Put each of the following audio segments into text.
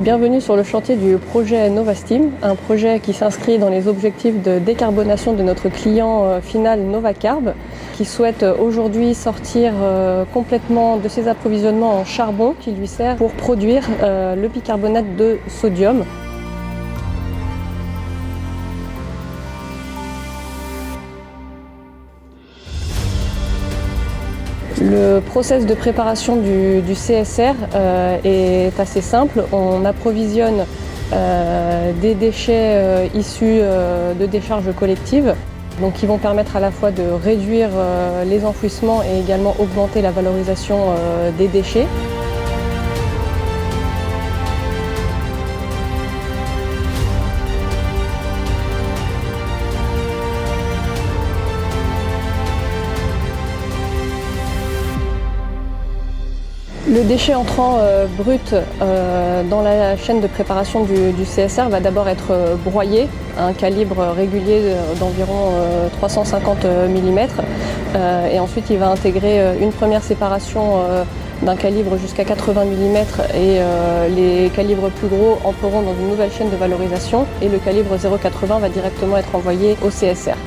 Bienvenue sur le chantier du projet Novasteam, un projet qui s'inscrit dans les objectifs de décarbonation de notre client final Novacarb, qui souhaite aujourd'hui sortir complètement de ses approvisionnements en charbon qui lui sert pour produire le bicarbonate de sodium. Le process de préparation du CSR est assez simple. On approvisionne des déchets issus de décharges collectives, donc qui vont permettre à la fois de réduire les enfouissements et également augmenter la valorisation des déchets. Le déchet entrant brut dans la chaîne de préparation du CSR va d'abord être broyé à un calibre régulier d'environ 350 mm et ensuite il va intégrer une première séparation d'un calibre jusqu'à 80 mm et les calibres plus gros entreront dans une nouvelle chaîne de valorisation et le calibre 0,80 va directement être envoyé au CSR.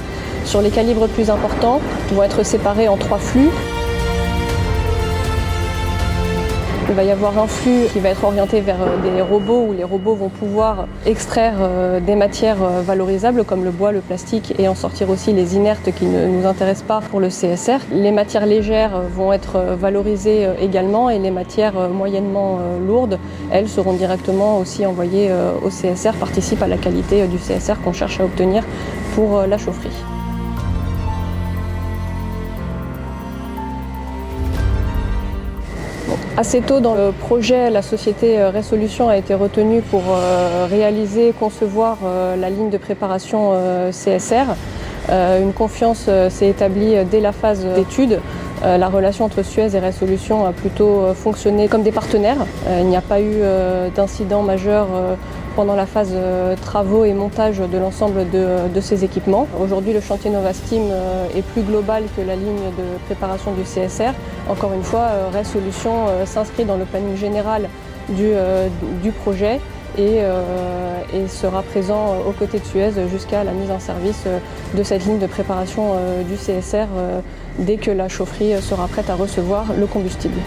Sur les calibres plus importants, ils vont être séparés en 3 flux. Il va y avoir un flux qui va être orienté vers des robots où les robots vont pouvoir extraire des matières valorisables comme le bois, le plastique et en sortir aussi les inertes qui ne nous intéressent pas pour le CSR. Les matières légères vont être valorisées également et les matières moyennement lourdes, elles seront directement aussi envoyées au CSR, participent à la qualité du CSR qu'on cherche à obtenir pour la chaufferie. Assez tôt dans le projet, la société Resolution a été retenue pour réaliser, concevoir la ligne de préparation CSR. Une confiance s'est établie dès la phase d'étude. La relation entre Suez et Resolution a plutôt fonctionné comme des partenaires. Il n'y a pas eu d'incident majeur pendant la phase travaux et montage de l'ensemble de ces équipements. Aujourd'hui, le chantier Novasteam est plus global que la ligne de préparation du CSR. Encore une fois, Resolution s'inscrit dans le planning général du projet et sera présent aux côtés de Suez jusqu'à la mise en service de cette ligne de préparation du CSR dès que la chaufferie sera prête à recevoir le combustible.